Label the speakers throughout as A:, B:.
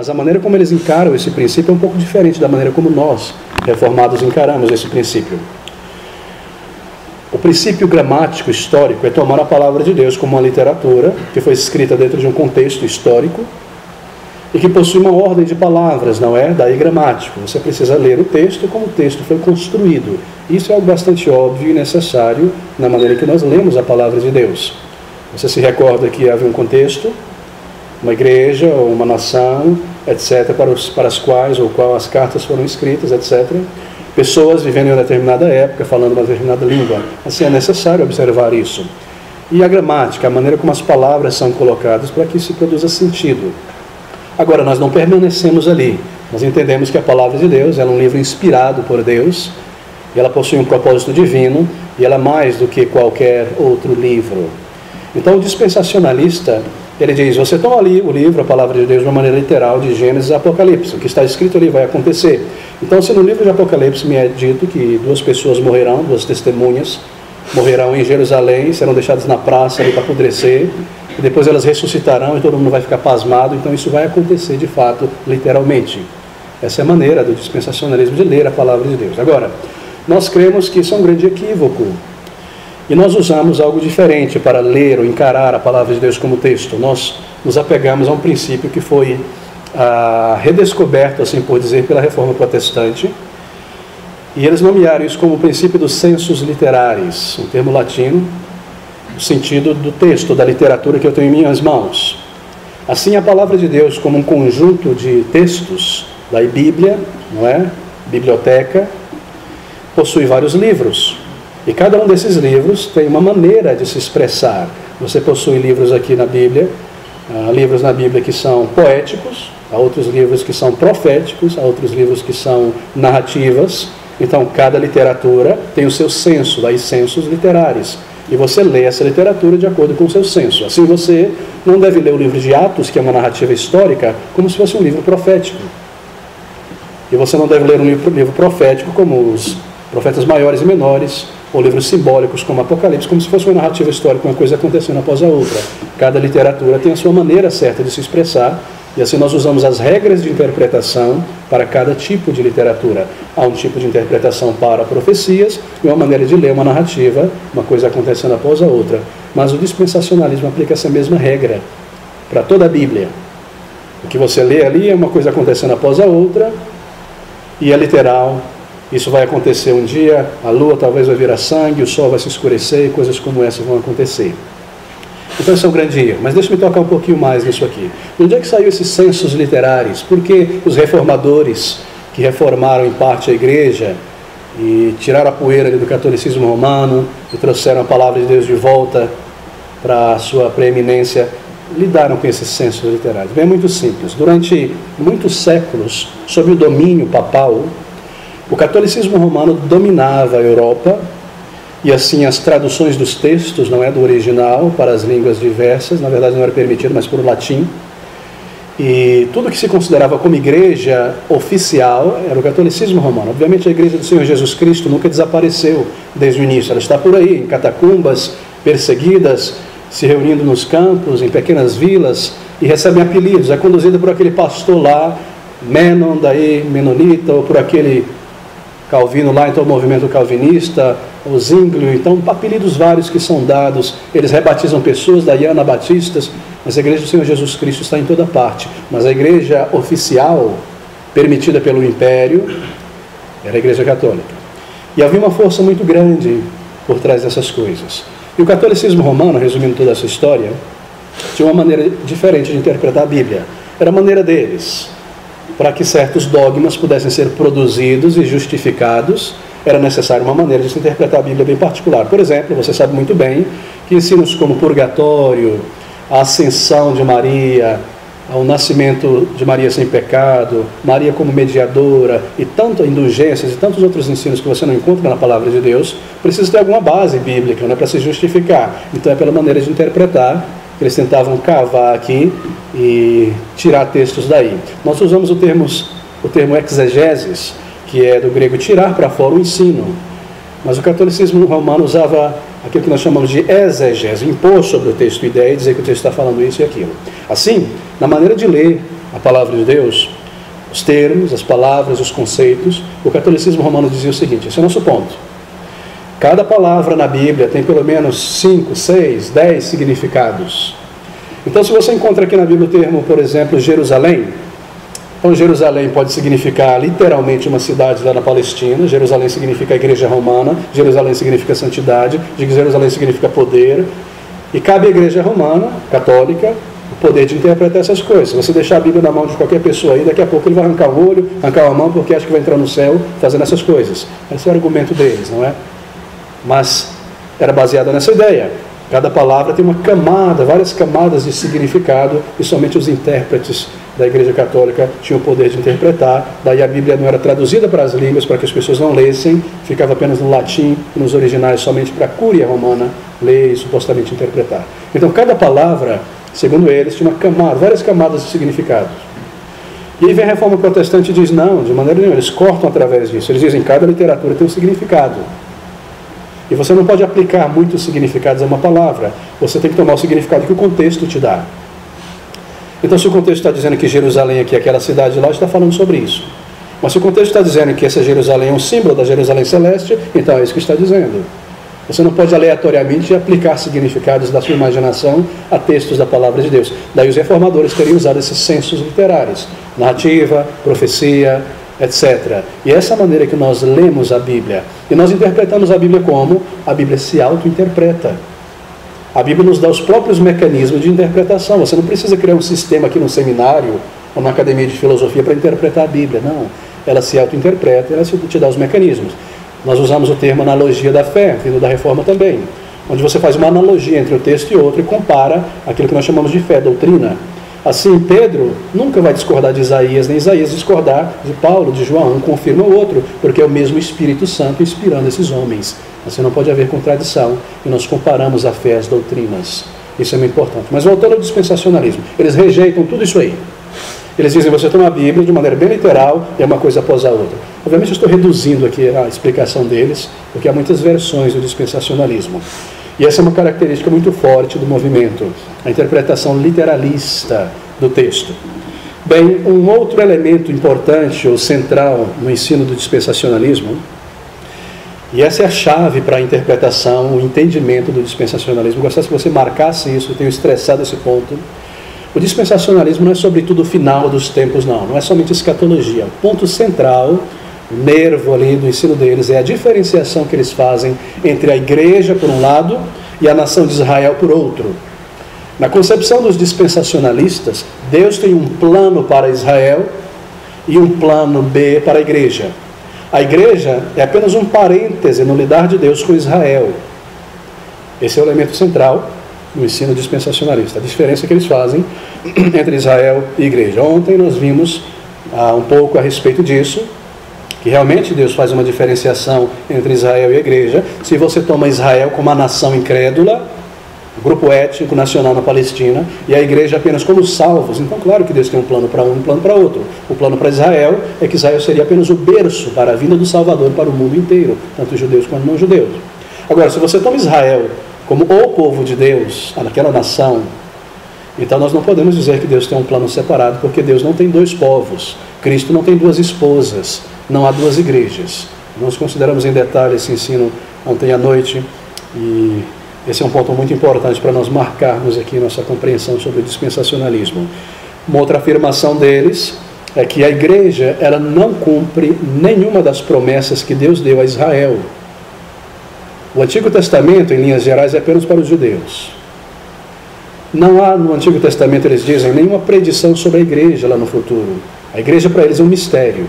A: mas a maneira como eles encaram esse princípio é um pouco diferente da maneira como nós, reformados, encaramos esse princípio. O princípio gramático histórico é tomar a palavra de Deus como uma literatura que foi escrita dentro de um contexto histórico e que possui uma ordem de palavras, não é? Daí gramático. Você precisa ler o texto como o texto foi construído. Isso é algo bastante óbvio e necessário na maneira que nós lemos a palavra de Deus. Você se recorda que havia um contexto, uma igreja ou uma nação, etc., para as quais ou qual as cartas foram escritas, etc., pessoas vivendo em uma determinada época, falando uma determinada língua. Assim, é necessário observar isso. E a gramática, a maneira como as palavras são colocadas para que se produza sentido. Agora, nós não permanecemos ali. Nós entendemos que a palavra de Deus é um livro inspirado por Deus, e ela possui um propósito divino, e ela é mais do que qualquer outro livro. Então, o dispensacionalista, ele diz, você toma ali o livro, a palavra de Deus, de uma maneira literal, de Gênesis a Apocalipse. O que está escrito ali vai acontecer. Então, se no livro de Apocalipse me é dito que 2 pessoas morrerão, 2 testemunhas, morrerão em Jerusalém, serão deixadas na praça ali para apodrecer, e depois elas ressuscitarão e todo mundo vai ficar pasmado, então isso vai acontecer de fato, literalmente. Essa é a maneira do dispensacionalismo de ler a palavra de Deus. Agora, nós cremos que isso é um grande equívoco. E nós usamos algo diferente para ler ou encarar a palavra de Deus como texto. Nós nos apegamos a um princípio que foi redescoberto, assim por dizer, pela Reforma Protestante. E eles nomearam isso como o princípio dos sensus literaris, um termo latino, no sentido do texto, da literatura que eu tenho em minhas mãos. Assim, a palavra de Deus, como um conjunto de textos, da Bíblia, não é? Biblioteca, possui vários livros. E cada um desses livros tem uma maneira de se expressar. Você possui livros aqui na Bíblia, livros na Bíblia que são poéticos, há outros livros que são proféticos, há outros livros que são narrativas. Então, cada literatura tem o seu senso, daí sensos literários. E você lê essa literatura de acordo com o seu senso. Assim, você não deve ler o livro de Atos, que é uma narrativa histórica, como se fosse um livro profético. E você não deve ler um livro profético como os profetas maiores e menores, ou livros simbólicos como Apocalipse, como se fosse uma narrativa histórica, uma coisa acontecendo após a outra. Cada literatura tem a sua maneira certa de se expressar, e assim nós usamos as regras de interpretação para cada tipo de literatura. Há um tipo de interpretação para profecias e uma maneira de ler uma narrativa, uma coisa acontecendo após a outra. Mas o dispensacionalismo aplica essa mesma regra para toda a Bíblia. O que você lê ali é uma coisa acontecendo após a outra, e é literal. Isso vai acontecer um dia, a lua talvez vai virar sangue, o sol vai se escurecer e coisas como essa vão acontecer. Então esse é um grande erro. Mas deixa-me tocar um pouquinho mais nisso aqui. De onde é que saiu esses censos literários? Por que os reformadores, que reformaram em parte a igreja e tiraram a poeira ali do catolicismo romano e trouxeram a palavra de Deus de volta para a sua preeminência, lidaram com esses censos literários? Bem, é muito simples. Durante muitos séculos, sob o domínio papal, o catolicismo romano dominava a Europa, e assim as traduções dos textos, não é, do original para as línguas diversas, na verdade não era permitido, mas por latim. E tudo que se considerava como igreja oficial era o catolicismo romano. Obviamente a igreja do Senhor Jesus Cristo nunca desapareceu desde o início. Ela está por aí, em catacumbas, perseguidas, se reunindo nos campos, em pequenas vilas, e recebem apelidos. É conduzida por aquele pastor lá, Menon, daí Menonita, ou por aquele Calvino lá, então o movimento calvinista, o Zwinglio, então apelidos vários que são dados. Eles rebatizam pessoas, daí anabatistas, mas a igreja do Senhor Jesus Cristo está em toda parte. Mas a igreja oficial, permitida pelo Império, era a igreja católica. E havia uma força muito grande por trás dessas coisas. E o catolicismo romano, resumindo toda essa história, tinha uma maneira diferente de interpretar a Bíblia. Era a maneira deles. Para que certos dogmas pudessem ser produzidos e justificados, era necessária uma maneira de se interpretar a Bíblia bem particular. Por exemplo, você sabe muito bem que ensinos como o purgatório, a ascensão de Maria, o nascimento de Maria sem pecado, Maria como mediadora, e tantas indulgências e tantos outros ensinos que você não encontra na palavra de Deus, precisa ter alguma base bíblica, não é, para se justificar. Então é pela maneira de interpretar que eles tentavam cavar aqui e tirar textos daí. Nós usamos o termo exegeses, que é do grego tirar para fora o ensino. Mas o catolicismo romano usava aquilo que nós chamamos de exegese, impor sobre o texto ideia e dizer que o texto está falando isso e aquilo. Assim, na maneira de ler a palavra de Deus, os termos, as palavras, os conceitos, o catolicismo romano dizia o seguinte, esse é o nosso ponto. Cada palavra na Bíblia tem pelo menos 5, 6, 10 significados. Então, se você encontra aqui na Bíblia o termo, por exemplo, Jerusalém, então Jerusalém pode significar literalmente uma cidade lá na Palestina, Jerusalém significa a igreja romana, Jerusalém significa santidade, Jerusalém significa poder, e cabe à igreja romana, católica, o poder de interpretar essas coisas. Se você deixar a Bíblia na mão de qualquer pessoa aí, daqui a pouco ele vai arrancar o olho, arrancar a mão, porque acha que vai entrar no céu fazendo essas coisas. Esse é o argumento deles, não é? Mas era baseado nessa ideia. Cada palavra tem uma camada, várias camadas de significado, e somente os intérpretes da Igreja Católica tinham o poder de interpretar. Daí a Bíblia não era traduzida para as línguas, para que as pessoas não lessem, ficava apenas no latim, nos originais, somente para a cúria romana ler e supostamente interpretar. Então cada palavra, segundo eles, tinha uma camada, várias camadas de significados. E aí vem a Reforma Protestante e diz, não, de maneira nenhuma, eles cortam através disso. Eles dizem que cada literatura tem um significado. E você não pode aplicar muitos significados a uma palavra. Você tem que tomar o significado que o contexto te dá. Então, se o contexto está dizendo que Jerusalém aqui, aquela cidade lá, está falando sobre isso. Mas se o contexto está dizendo que essa Jerusalém é um símbolo da Jerusalém Celeste, então é isso que está dizendo. Você não pode aleatoriamente aplicar significados da sua imaginação a textos da palavra de Deus. Daí os reformadores teriam usado esses sensos literários. Narrativa, profecia, etc. E essa é a maneira que nós lemos a Bíblia. E nós interpretamos a Bíblia como? A Bíblia se auto-interpreta. A Bíblia nos dá os próprios mecanismos de interpretação. Você não precisa criar um sistema aqui no seminário ou na academia de filosofia para interpretar a Bíblia. Não. Ela se auto-interpreta, ela te dá os mecanismos. Nós usamos o termo analogia da fé, vindo da Reforma também, onde você faz uma analogia entre um texto e outro e compara aquilo que nós chamamos de fé, doutrina. Assim, Pedro nunca vai discordar de Isaías, nem Isaías discordar de Paulo, de João. Um confirma o outro, porque é o mesmo Espírito Santo inspirando esses homens. Assim não pode haver contradição, e nós comparamos a fé às doutrinas. Isso é muito importante. Mas voltando ao dispensacionalismo, eles rejeitam tudo isso aí. Eles dizem, você toma a Bíblia de maneira bem literal, e é uma coisa após a outra. Obviamente eu estou reduzindo aqui a explicação deles, porque há muitas versões do dispensacionalismo. E essa é uma característica muito forte do movimento, a interpretação literalista do texto. Bem, um outro elemento importante ou central no ensino do dispensacionalismo, e essa é a chave para a interpretação, o entendimento do dispensacionalismo. Gostaria que você marcasse isso, eu tenho estressado esse ponto. O dispensacionalismo não é sobretudo o final dos tempos, não é somente escatologia. O ponto central, o nervo ali do ensino deles é a diferenciação que eles fazem entre a igreja por um lado e a nação de Israel por outro. Na concepção dos dispensacionalistas, Deus tem um plano para Israel e um plano B para a igreja. A igreja é apenas um parêntese no lidar de Deus com Israel. Esse é o elemento central no ensino dispensacionalista, a diferença que eles fazem entre Israel e igreja. Ontem nós vimos um pouco a respeito disso, que realmente Deus faz uma diferenciação entre Israel e a igreja. Se você toma Israel como uma nação incrédula, grupo étnico nacional na Palestina, e a igreja apenas como salvos, então claro que Deus tem um plano para um e um plano para outro. O plano para Israel é que Israel seria apenas o berço para a vinda do Salvador para o mundo inteiro, tanto judeus quanto não judeus. Agora, se você toma Israel como o povo de Deus, naquela nação, então nós não podemos dizer que Deus tem um plano separado, porque Deus não tem dois povos, Cristo não tem duas esposas, não há duas igrejas. Nós consideramos em detalhe esse ensino ontem à noite, e esse é um ponto muito importante para nós marcarmos aqui nossa compreensão sobre o dispensacionalismo. Uma outra afirmação deles é que a igreja ela não cumpre nenhuma das promessas que Deus deu a Israel. O Antigo Testamento, em linhas gerais, é apenas para os judeus. Não há no Antigo Testamento, eles dizem, nenhuma predição sobre a igreja lá no futuro. A igreja para eles é um mistério.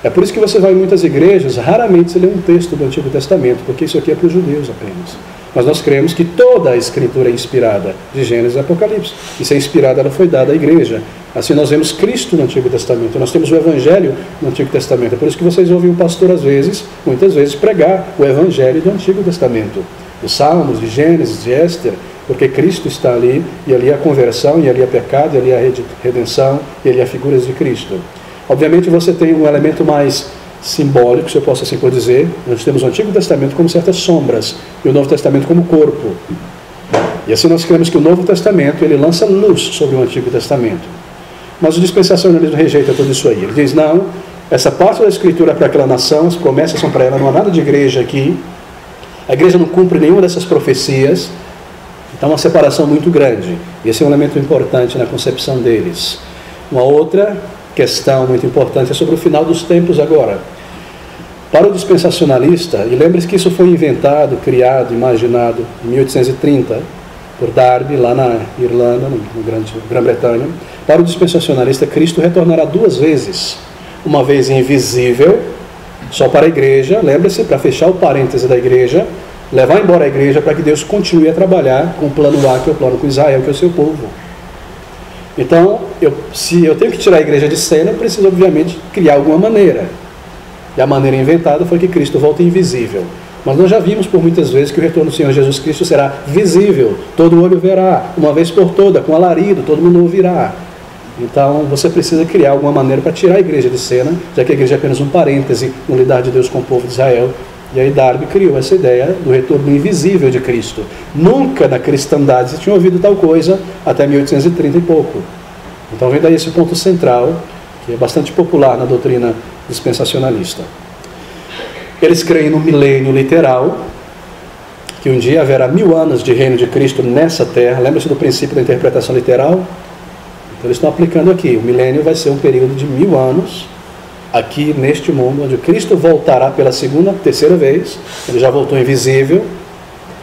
A: É por isso que você vai em muitas igrejas, raramente você lê um texto do Antigo Testamento, porque isso aqui é para os judeus apenas. Mas nós cremos que toda a Escritura é inspirada, de Gênesis e Apocalipse. E se é inspirada, ela foi dada à igreja. Assim nós vemos Cristo no Antigo Testamento, nós temos o Evangelho no Antigo Testamento. É por isso que vocês ouvem o pastor, às vezes, muitas vezes, pregar o Evangelho do Antigo Testamento. Os Salmos, de Gênesis, de Éster, porque Cristo está ali, e ali há conversão, e ali há pecado, e ali há redenção, e ali há figuras de Cristo. Obviamente você tem um elemento mais simbólico, se eu posso assim por dizer. Nós temos o Antigo Testamento como certas sombras, e o Novo Testamento como corpo. E assim nós cremos que o Novo Testamento, ele lança luz sobre o Antigo Testamento. Mas o dispensacionalismo rejeita tudo isso aí. Ele diz, não, essa parte da Escritura é para aquela nação, as promessas são para ela, não há nada de igreja aqui. A igreja não cumpre nenhuma dessas profecias. Então, uma separação muito grande. E esse é um elemento importante na concepção deles. Uma outra questão muito importante é sobre o final dos tempos agora. Para o dispensacionalista, e lembre-se que isso foi inventado, criado, imaginado em 1830 por Darby, lá na Irlanda, no Grã-Bretanha. Para o dispensacionalista, Cristo retornará 2 vezes. Uma vez invisível, só para a igreja, lembre-se, para fechar o parêntese da igreja, levar embora a igreja para que Deus continue a trabalhar com o plano A, que é o plano com Israel, que é o seu povo. Então, se eu tenho que tirar a igreja de cena, eu preciso, obviamente, criar alguma maneira. E a maneira inventada foi que Cristo volta invisível. Mas nós já vimos por muitas vezes que o retorno do Senhor Jesus Cristo será visível, todo olho verá, uma vez por toda, com alarido, todo mundo ouvirá. Então, você precisa criar alguma maneira para tirar a igreja de cena, já que a igreja é apenas um parêntese no lidar de Deus com o povo de Israel. E aí Darby criou essa ideia do retorno invisível de Cristo. Nunca na cristandade se tinha ouvido tal coisa até 1830 e pouco. Então vem daí esse ponto central, que é bastante popular na doutrina dispensacionalista. Eles creem no milênio literal, que um dia haverá 1000 anos de reino de Cristo nessa terra. Lembra-se do princípio da interpretação literal? Então eles estão aplicando aqui. O milênio vai ser um período de 1000 anos, aqui neste mundo, onde Cristo voltará pela terceira vez. Ele já voltou invisível,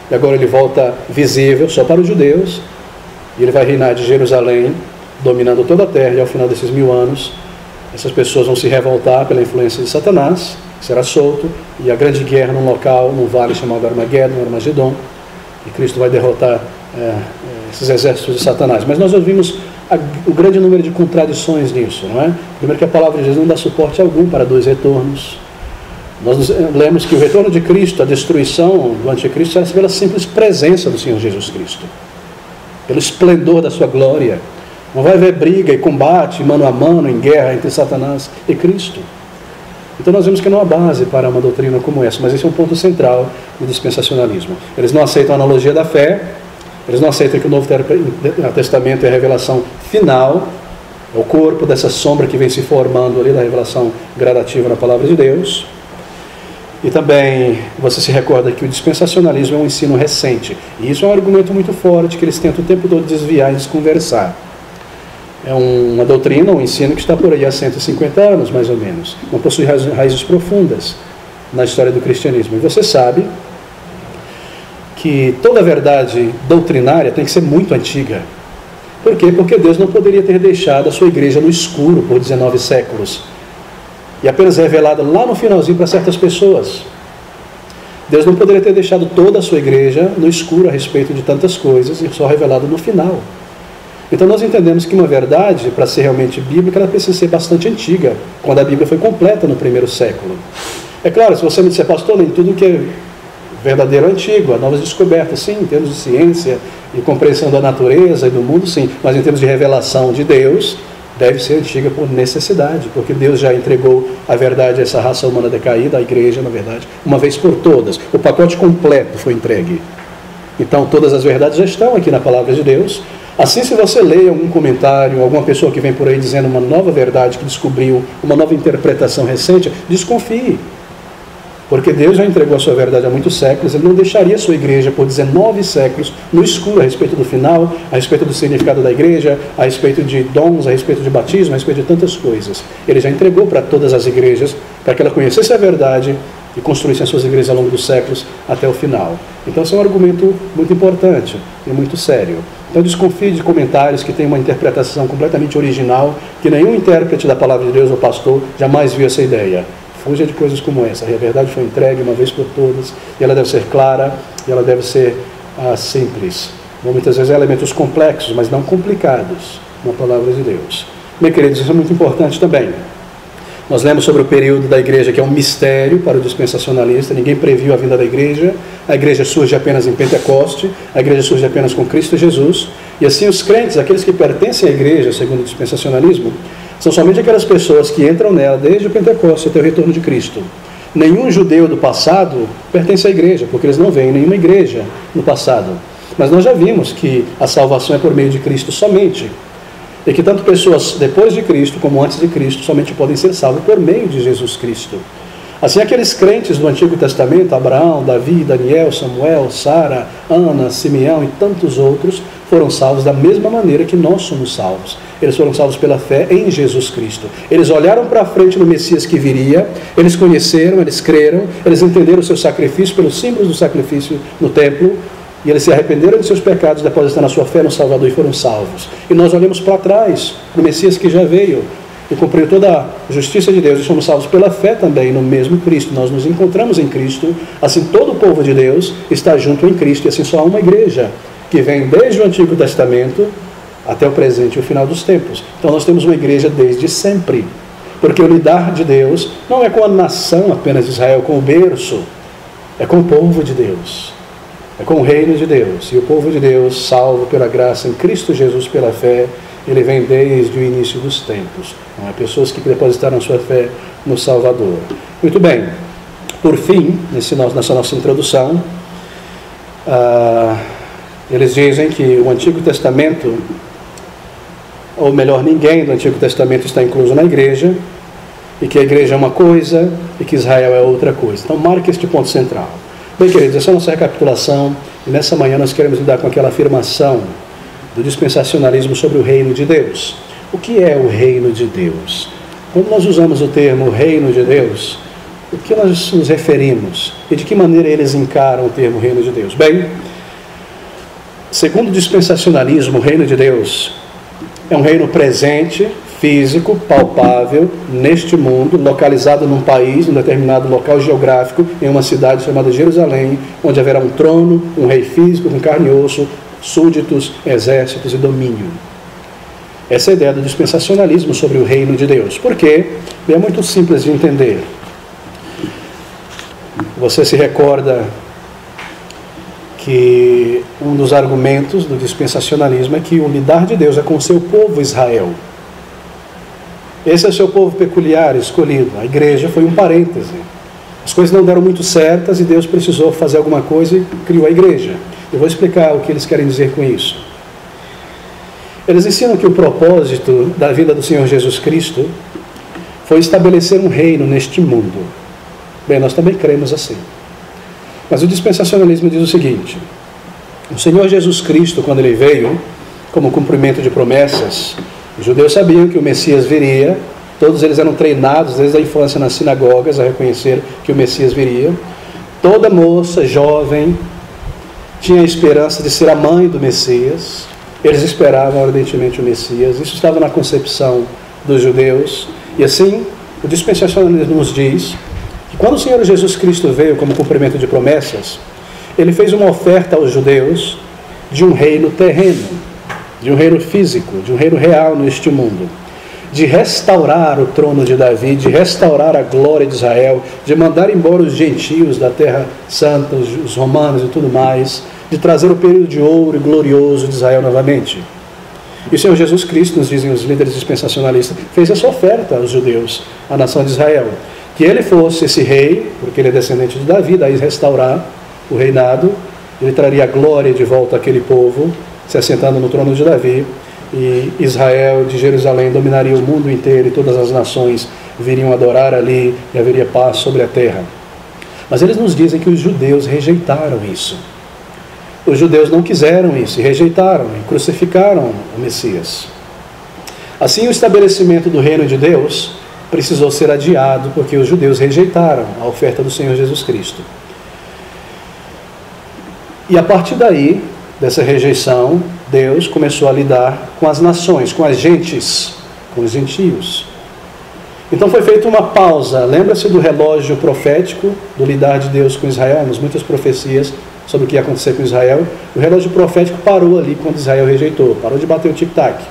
A: e agora ele volta visível só para os judeus, e ele vai reinar de Jerusalém, dominando toda a terra, e ao final desses 1000 anos, essas pessoas vão se revoltar pela influência de Satanás, que será solto, e a grande guerra num local, num vale chamado Armagedon, e Cristo vai derrotar esses exércitos de Satanás. Mas nós ouvimos o grande número de contradições nisso, não é? Primeiro que a palavra de Jesus não dá suporte algum para 2 retornos. Nós lemos que o retorno de Cristo, a destruição do anticristo, será pela simples presença do Senhor Jesus Cristo, pelo esplendor da sua glória. Não vai haver briga e combate mano a mano, em guerra entre Satanás e Cristo. Então nós vemos que não há base para uma doutrina como essa, mas esse é um ponto central do dispensacionalismo. Eles não aceitam a analogia da fé, eles não aceitam que o Novo Testamento é a revelação final, é o corpo dessa sombra que vem se formando ali da revelação gradativa na palavra de Deus. E também você se recorda que o dispensacionalismo é um ensino recente, e isso é um argumento muito forte que eles tentam o tempo todo desviar e desconversar. É uma doutrina, um ensino que está por aí há 150 anos, mais ou menos. Não possui raízes profundas na história do cristianismo. E você sabe que toda verdade doutrinária tem que ser muito antiga. Por quê? Porque Deus não poderia ter deixado a sua igreja no escuro por 19 séculos e apenas revelada lá no finalzinho para certas pessoas. Deus não poderia ter deixado toda a sua igreja no escuro a respeito de tantas coisas e só revelado no final. Então nós entendemos que uma verdade, para ser realmente bíblica, ela precisa ser bastante antiga, quando a Bíblia foi completa no 1º século. É claro, se você me disser, pastor, nem tudo que é verdadeiro é antigo, há novas descobertas, sim, em termos de ciência e compreensão da natureza e do mundo, sim, mas em termos de revelação de Deus, deve ser antiga por necessidade, porque Deus já entregou a verdade a essa raça humana decaída, a igreja, na verdade, uma vez por todas. O pacote completo foi entregue. Então todas as verdades já estão aqui na palavra de Deus. Assim, se você lê algum comentário, alguma pessoa que vem por aí dizendo uma nova verdade que descobriu, uma nova interpretação recente, desconfie. Porque Deus já entregou a sua verdade há muitos séculos, Ele não deixaria a sua igreja por 19 séculos no escuro a respeito do final, a respeito do significado da igreja, a respeito de dons, a respeito de batismo, a respeito de tantas coisas. Ele já entregou para todas as igrejas, para que ela conhecesse a verdade e construísse as suas igrejas ao longo dos séculos até o final. Então, esse é um argumento muito importante e muito sério. Então, desconfie de comentários que têm uma interpretação completamente original, que nenhum intérprete da palavra de Deus ou pastor jamais viu essa ideia. Fuja de coisas como essa. A verdade foi entregue uma vez por todas, e ela deve ser clara, e ela deve ser simples. Muitas vezes há elementos complexos, mas não complicados na palavra de Deus. Meus queridos, isso é muito importante também. Nós lemos sobre o período da igreja, que é um mistério para o dispensacionalista. Ninguém previu a vinda da igreja. A igreja surge apenas em Pentecoste. A igreja surge apenas com Cristo Jesus. E assim os crentes, aqueles que pertencem à igreja, segundo o dispensacionalismo, são somente aquelas pessoas que entram nela desde o Pentecoste até o retorno de Cristo. Nenhum judeu do passado pertence à igreja, porque eles não veem nenhuma igreja no passado. Mas nós já vimos que a salvação é por meio de Cristo somente. E que tanto pessoas depois de Cristo como antes de Cristo somente podem ser salvas por meio de Jesus Cristo. Assim, aqueles crentes do Antigo Testamento, Abraão, Davi, Daniel, Samuel, Sara, Ana, Simeão e tantos outros, foram salvos da mesma maneira que nós somos salvos. Eles foram salvos pela fé em Jesus Cristo. Eles olharam para frente no Messias que viria, eles conheceram, eles creram, eles entenderam o seu sacrifício pelos símbolos do sacrifício no templo, e eles se arrependeram de seus pecados, depositaram a sua fé no Salvador e foram salvos. E nós olhamos para trás, para o Messias que já veio, e cumpriu toda a justiça de Deus, e somos salvos pela fé também no mesmo Cristo. Nós nos encontramos em Cristo, assim todo o povo de Deus está junto em Cristo, e assim só há uma igreja, que vem desde o Antigo Testamento até o presente e o final dos tempos. Então nós temos uma igreja desde sempre, porque o lidar de Deus não é com a nação apenas de Israel, com o berço, é com o povo de Deus, é com o reino de Deus. E o povo de Deus, salvo pela graça em Cristo Jesus pela fé, ele vem desde o início dos tempos. Não é pessoas que depositaram sua fé no Salvador. Muito bem, por fim, nessa nossa introdução, eles dizem que o Antigo Testamento, ou melhor, ninguém do Antigo Testamento está incluso na igreja, e que a igreja é uma coisa e que Israel é outra coisa. Então marque este ponto central. Bem, queridos, essa é a nossa recapitulação, e nessa manhã nós queremos lidar com aquela afirmação do dispensacionalismo sobre o reino de Deus. O que é o reino de Deus? Quando nós usamos o termo reino de Deus, o que nós nos referimos? E de que maneira eles encaram o termo reino de Deus? Bem, segundo o dispensacionalismo, o reino de Deus é um reino presente, físico, palpável, neste mundo, localizado num país, num determinado local geográfico, em uma cidade chamada Jerusalém, onde haverá um trono, um rei físico com carne e osso, súditos, exércitos e domínio. Essa é a ideia do dispensacionalismo sobre o reino de Deus. Por quê? É muito simples de entender. Você se recorda que um dos argumentos do dispensacionalismo é que o lidar de Deus é com o seu povo Israel. Esse é o seu povo peculiar, escolhido. A igreja foi um parêntese. As coisas não deram muito certas e Deus precisou fazer alguma coisa e criou a igreja. Eu vou explicar o que eles querem dizer com isso. Eles ensinam que o propósito da vida do Senhor Jesus Cristo foi estabelecer um reino neste mundo. Bem, nós também cremos assim. Mas o dispensacionalismo diz o seguinte: o Senhor Jesus Cristo, quando ele veio, como cumprimento de promessas, os judeus sabiam que o Messias viria, todos eles eram treinados desde a infância nas sinagogas a reconhecer que o Messias viria. Toda moça, jovem, tinha a esperança de ser a mãe do Messias. Eles esperavam ardentemente o Messias. Isso estava na concepção dos judeus. E assim, o dispensacionalismo nos diz que quando o Senhor Jesus Cristo veio como cumprimento de promessas, ele fez uma oferta aos judeus de um reino terreno, de um reino físico, de um reino real neste mundo, de restaurar o trono de Davi, de restaurar a glória de Israel, de mandar embora os gentios da terra santa, os romanos e tudo mais, de trazer o período de ouro e glorioso de Israel novamente. E o Senhor Jesus Cristo, nos dizem os líderes dispensacionalistas, fez essa oferta aos judeus, à nação de Israel, que ele fosse esse rei, porque ele é descendente de Davi, daí restaurar o reinado, ele traria a glória de volta àquele povo, se assentando no trono de Davi, e Israel de Jerusalém dominaria o mundo inteiro e todas as nações viriam adorar ali e haveria paz sobre a terra. Mas eles nos dizem que os judeus rejeitaram isso. Os judeus não quiseram isso e rejeitaram e crucificaram o Messias. Assim, o estabelecimento do reino de Deus precisou ser adiado porque os judeus rejeitaram a oferta do Senhor Jesus Cristo. E a partir daí, dessa rejeição, Deus começou a lidar com as nações, com as gentes, com os gentios. Então foi feita uma pausa. Lembra-se do relógio profético, do lidar de Deus com Israel, nas muitas profecias sobre o que ia acontecer com Israel. O relógio profético parou ali quando Israel rejeitou, parou de bater o tic-tac.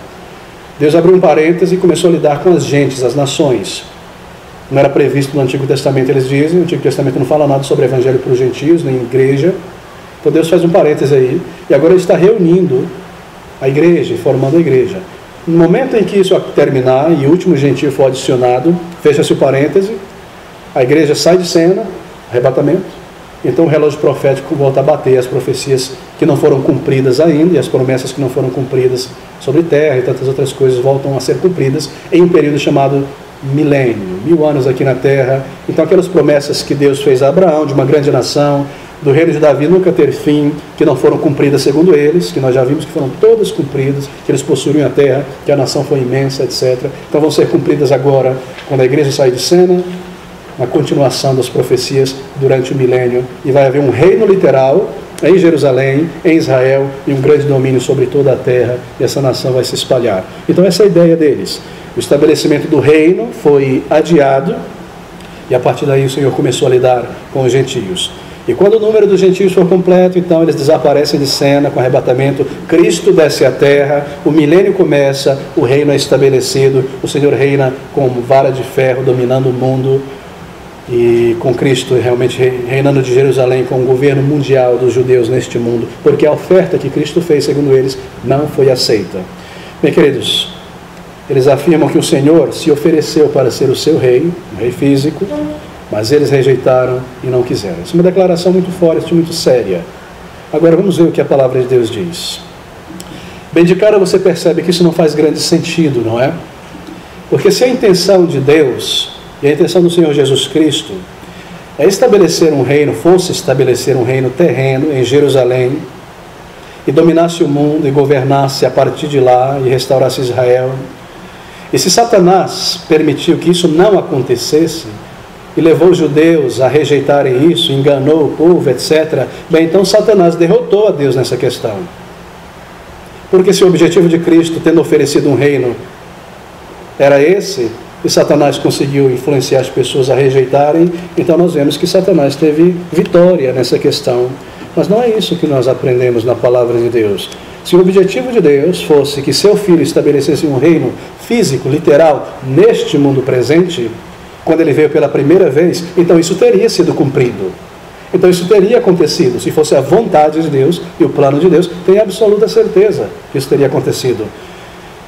A: Deus abriu um parêntese e começou a lidar com as gentes, as nações. Não era previsto no Antigo Testamento, eles dizem. O Antigo Testamento não fala nada sobre evangelho para os gentios, nem igreja. Então Deus faz um parêntese aí, e agora Ele está reunindo a igreja, formando a igreja. No momento em que isso terminar e o último gentio for adicionado, fecha-se o parêntese, a igreja sai de cena, arrebatamento, então o relógio profético volta a bater, as profecias que não foram cumpridas ainda, e as promessas que não foram cumpridas sobre terra e tantas outras coisas voltam a ser cumpridas em um período chamado milênio, 1000 anos aqui na terra. Então aquelas promessas que Deus fez a Abraão, de uma grande nação, do reino de Davi nunca ter fim, que não foram cumpridas segundo eles, que nós já vimos que foram todas cumpridas, que eles possuíam a terra, que a nação foi imensa, etc. Então vão ser cumpridas agora, quando a igreja sair de cena, na continuação das profecias durante o milênio, e vai haver um reino literal em Jerusalém, em Israel, e um grande domínio sobre toda a terra, e essa nação vai se espalhar. Então essa é a ideia deles. O estabelecimento do reino foi adiado, e a partir daí o Senhor começou a lidar com os gentios. E quando o número dos gentios for completo, então eles desaparecem de cena com arrebatamento, Cristo desce à terra, o milênio começa, o reino é estabelecido, o Senhor reina com vara de ferro, dominando o mundo, e com Cristo realmente reinando de Jerusalém, com o governo mundial dos judeus neste mundo, porque a oferta que Cristo fez, segundo eles, não foi aceita. Bem, queridos, eles afirmam que o Senhor se ofereceu para ser o seu rei, um rei físico, mas eles rejeitaram e não quiseram. Isso é uma declaração muito forte, muito séria. Agora vamos ver o que a palavra de Deus diz. Bem de cara você percebe que isso não faz grande sentido, não é? Porque se a intenção de Deus e a intenção do Senhor Jesus Cristo é estabelecer um reino, fosse estabelecer um reino terreno em Jerusalém, e dominasse o mundo e governasse a partir de lá e restaurasse Israel, e se Satanás permitiu que isso não acontecesse, e levou os judeus a rejeitarem isso, enganou o povo, etc., bem, então Satanás derrotou a Deus nessa questão. Porque se o objetivo de Cristo, tendo oferecido um reino, era esse, e Satanás conseguiu influenciar as pessoas a rejeitarem, então nós vemos que Satanás teve vitória nessa questão. Mas não é isso que nós aprendemos na palavra de Deus. Se o objetivo de Deus fosse que seu Filho estabelecesse um reino físico, literal, neste mundo presente, quando ele veio pela primeira vez, então isso teria sido cumprido. Então isso teria acontecido. Se fosse a vontade de Deus e o plano de Deus, tenho absoluta certeza que isso teria acontecido.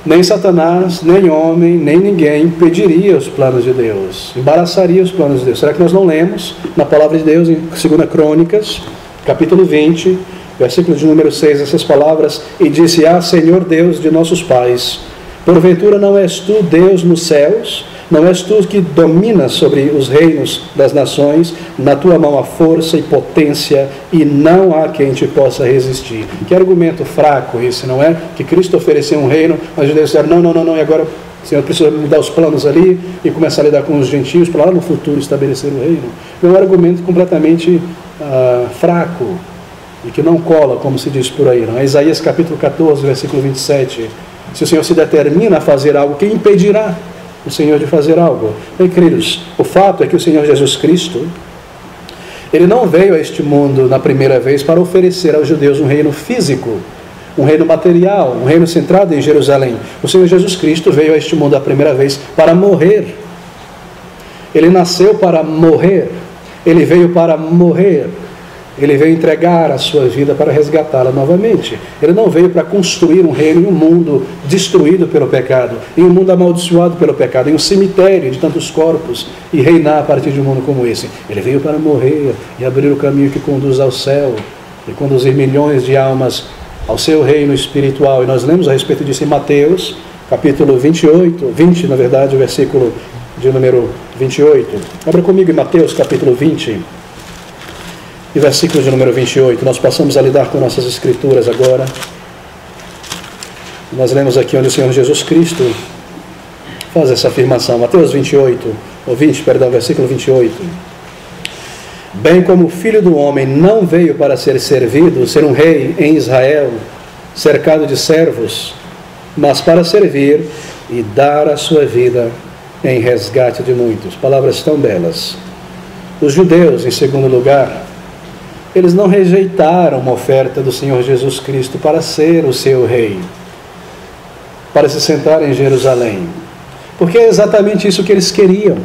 A: Nem Satanás, nem homem, nem ninguém impediria os planos de Deus, embaraçaria os planos de Deus. Será que nós não lemos na palavra de Deus, em 2 Crônicas, capítulo 20, versículo de número 6, essas palavras: e disse: ah, Senhor Deus de nossos pais, porventura não és tu Deus nos céus? Não és tu que dominas sobre os reinos das nações? Na tua mão há força e potência, e não há quem te possa resistir. Que argumento fraco esse, não é? Que Cristo ofereceu um reino, mas os judeus disseram: não, e agora o Senhor precisa mudar os planos ali e começar a lidar com os gentios para lá no futuro estabelecer o reino. É um argumento completamente fraco e que não cola, como se diz por aí, não é? Isaías capítulo 14, versículo 27. Se o Senhor se determina a fazer algo, quem impedirá o Senhor de fazer algo? Bem, queridos, o fato é que o Senhor Jesus Cristo, ele não veio a este mundo na primeira vez para oferecer aos judeus um reino físico, um reino material, um reino centrado em Jerusalém. O Senhor Jesus Cristo veio a este mundo a primeira vez para morrer. Ele nasceu para morrer. Ele veio para morrer. Ele veio entregar a sua vida para resgatá-la novamente. Ele não veio para construir um reino em um mundo destruído pelo pecado, em um mundo amaldiçoado pelo pecado, em um cemitério de tantos corpos, e reinar a partir de um mundo como esse. Ele veio para morrer e abrir o caminho que conduz ao céu e conduzir milhões de almas ao seu reino espiritual. E nós lemos a respeito disso em Mateus, capítulo 20, na verdade, o versículo de número 28. Abra comigo em Mateus, capítulo 20. E versículo de número 28, nós passamos a lidar com nossas escrituras agora. Nós lemos aqui onde o Senhor Jesus Cristo faz essa afirmação. Mateus 28, ou 20, perdão, versículo 28. Bem como o Filho do Homem não veio para ser servido, ser um rei em Israel, cercado de servos, mas para servir e dar a sua vida em resgate de muitos. Palavras tão belas. Os judeus, em segundo lugar, eles não rejeitaram uma oferta do Senhor Jesus Cristo para ser o seu rei, para se sentar em Jerusalém, porque é exatamente isso que eles queriam.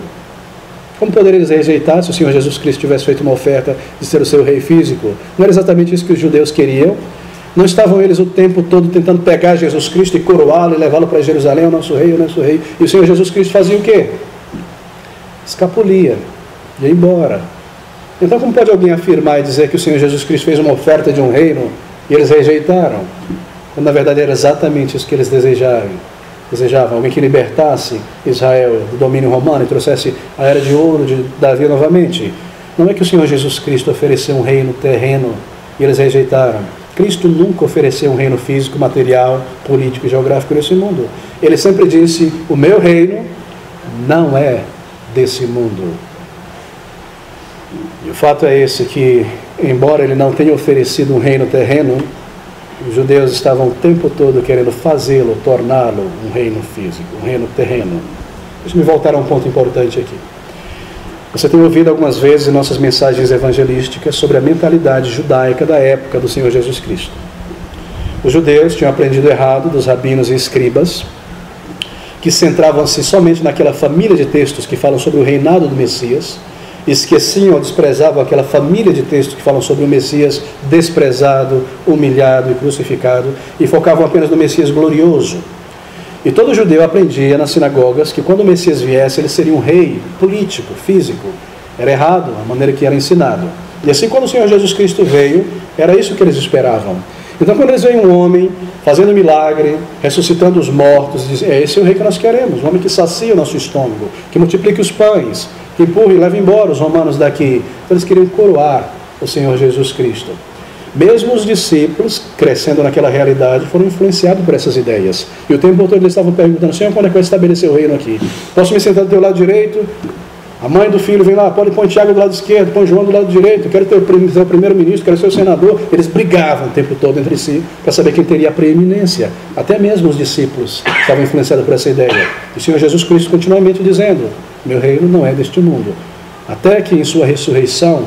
A: Como poderiam eles rejeitar se o Senhor Jesus Cristo tivesse feito uma oferta de ser o seu rei físico? Não era exatamente isso que os judeus queriam? Não estavam eles o tempo todo tentando pegar Jesus Cristo e coroá-lo e levá-lo para Jerusalém, o nosso rei, o nosso rei? E o Senhor Jesus Cristo fazia o quê? Escapulia, ia embora. Então como pode alguém afirmar e dizer que o Senhor Jesus Cristo fez uma oferta de um reino e eles rejeitaram? Quando na verdade era exatamente isso que eles desejavam, alguém que libertasse Israel do domínio romano e trouxesse a era de ouro de Davi novamente. Não é que o Senhor Jesus Cristo ofereceu um reino terreno e eles rejeitaram. Cristo nunca ofereceu um reino físico, material, político e geográfico nesse mundo. Ele sempre disse, o meu reino não é desse mundo. E o fato é esse, que embora ele não tenha oferecido um reino terreno, os judeus estavam o tempo todo querendo fazê-lo, torná-lo um reino físico, um reino terreno. Deixa-me voltar a um ponto importante aqui. Você tem ouvido algumas vezes em nossas mensagens evangelísticas sobre a mentalidade judaica da época do Senhor Jesus Cristo. Os judeus tinham aprendido errado dos rabinos e escribas, que centravam-se somente naquela família de textos que falam sobre o reinado do Messias, esqueciam ou desprezavam aquela família de textos que falam sobre o Messias desprezado, humilhado e crucificado, e focavam apenas no Messias glorioso. E todo judeu aprendia nas sinagogas que quando o Messias viesse, ele seria um rei político, físico. Era errado a maneira que era ensinado. E assim, quando o Senhor Jesus Cristo veio, era isso que eles esperavam. Então, quando eles veem um homem fazendo milagre, ressuscitando os mortos, dizem, esse é o rei que nós queremos, um homem que sacia o nosso estômago, que multiplique os pães, que empurre e leve embora os romanos daqui. Então, eles queriam coroar o Senhor Jesus Cristo. Mesmo os discípulos, crescendo naquela realidade, foram influenciados por essas ideias. E o tempo todo eles estavam perguntando, Senhor, quando é que vai estabelecer o reino aqui? Posso me sentar do teu lado direito? A mãe do filho vem lá, pode pôr Tiago do lado esquerdo, põe João do lado direito, quero ter o primeiro-ministro, quero ser o senador. Eles brigavam o tempo todo entre si para saber quem teria a preeminência. Até mesmo os discípulos estavam influenciados por essa ideia. E o Senhor Jesus Cristo continuamente dizendo, meu reino não é deste mundo. Até que em sua ressurreição,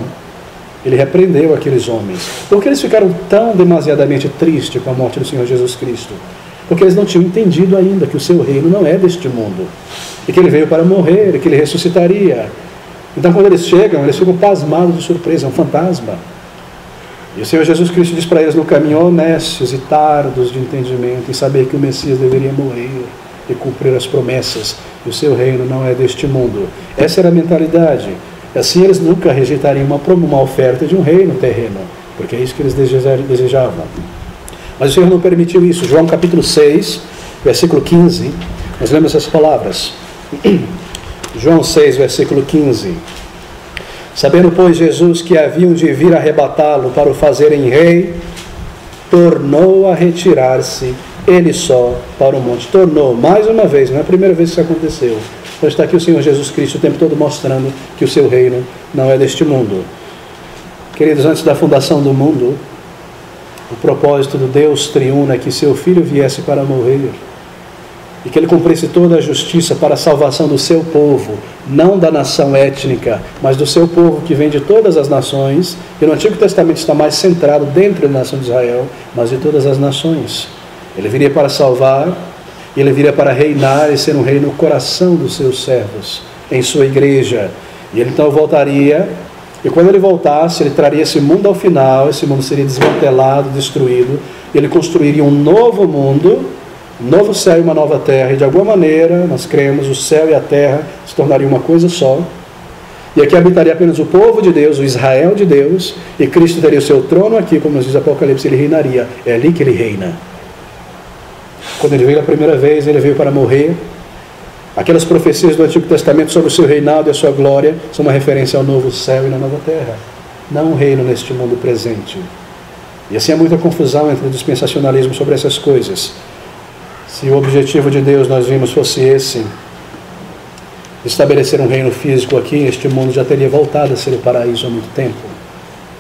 A: ele repreendeu aqueles homens. Por que eles ficaram tão demasiadamente tristes com a morte do Senhor Jesus Cristo? Porque eles não tinham entendido ainda que o seu reino não é deste mundo. E que ele veio para morrer, e que ele ressuscitaria. Então quando eles chegam, eles ficam pasmados de surpresa, é um fantasma. E o Senhor Jesus Cristo diz para eles no caminho, honestos e tardos de entendimento, em saber que o Messias deveria morrer e cumprir as promessas. E o seu reino não é deste mundo. Essa era a mentalidade. Assim eles nunca rejeitariam uma oferta de um reino terreno, porque é isso que eles desejavam. Mas o Senhor não permitiu isso. João capítulo 6, versículo 15, nós lemos essas palavras. João 6, versículo 15. Sabendo, pois, Jesus que haviam de vir arrebatá-lo para o fazerem rei, tornou a retirar-se, ele só, para o monte. Tornou, mais uma vez, não é a primeira vez que isso aconteceu. Então está aqui o Senhor Jesus Cristo o tempo todo mostrando que o seu reino não é deste mundo. Queridos, antes da fundação do mundo, o propósito do Deus triuno é que seu Filho viesse para morrer e que ele cumprisse toda a justiça para a salvação do seu povo, não da nação étnica, mas do seu povo que vem de todas as nações. E no Antigo Testamento está mais centrado dentro da nação de Israel, mas de todas as nações. Ele viria para salvar, e ele viria para reinar e ser um rei no coração dos seus servos, em sua igreja. E ele então voltaria, e quando ele voltasse, ele traria esse mundo ao final, esse mundo seria desmantelado, destruído, e ele construiria um novo mundo, um novo céu e uma nova terra, e de alguma maneira, nós cremos, o céu e a terra se tornariam uma coisa só, e aqui habitaria apenas o povo de Deus, o Israel de Deus, e Cristo teria o seu trono aqui, como nos diz Apocalipse, ele reinaria, é ali que ele reina. Quando ele veio a primeira vez, ele veio para morrer. Aquelas profecias do Antigo Testamento sobre o seu reinado e a sua glória são uma referência ao novo céu e na nova terra, não um reino neste mundo presente. E assim há muita confusão entre o dispensacionalismo sobre essas coisas. Se o objetivo de Deus, nós vimos, fosse esse, estabelecer um reino físico aqui, este mundo já teria voltado a ser o paraíso há muito tempo.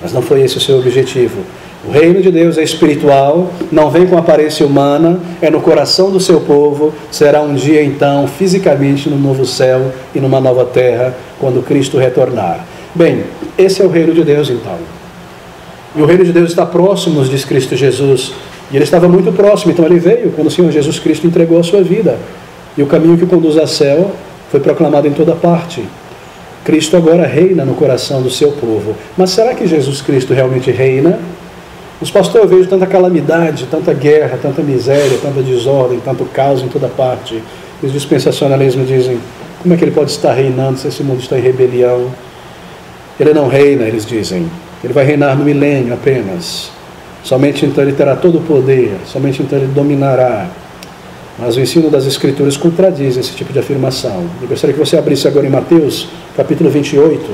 A: Mas não foi esse o seu objetivo. O reino de Deus é espiritual, não vem com aparência humana, é no coração do seu povo, será um dia então, fisicamente, no novo céu e numa nova terra, quando Cristo retornar. Bem, esse é o reino de Deus então. E o reino de Deus está próximo, nos diz Cristo Jesus, e ele estava muito próximo, então ele veio quando o Senhor Jesus Cristo entregou a sua vida. E o caminho que conduz ao céu foi proclamado em toda parte. Cristo agora reina no coração do seu povo. Mas será que Jesus Cristo realmente reina? Os pastores, eu vejo tanta calamidade, tanta guerra, tanta miséria, tanta desordem, tanto caos em toda parte. Os dispensacionalismos dizem, como é que ele pode estar reinando se esse mundo está em rebelião? Ele não reina, eles dizem. Ele vai reinar no milênio apenas. Somente então ele terá todo o poder, somente então ele dominará. Mas o ensino das Escrituras contradiz esse tipo de afirmação. Eu gostaria que você abrisse agora em Mateus, capítulo 28,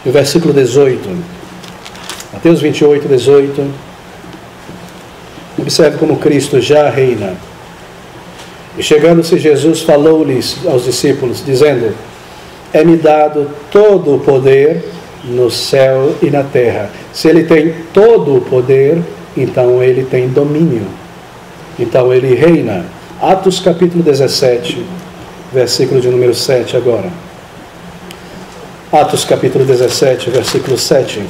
A: e o versículo 18. Mateus 28, 18. Observe como Cristo já reina. E chegando-se Jesus, falou-lhes aos discípulos, dizendo: é-me dado todo o poder no céu e na terra. Se ele tem todo o poder, então ele tem domínio. Então ele reina. Atos capítulo 17, versículo de número 7 agora. Atos capítulo 17, versículo 7.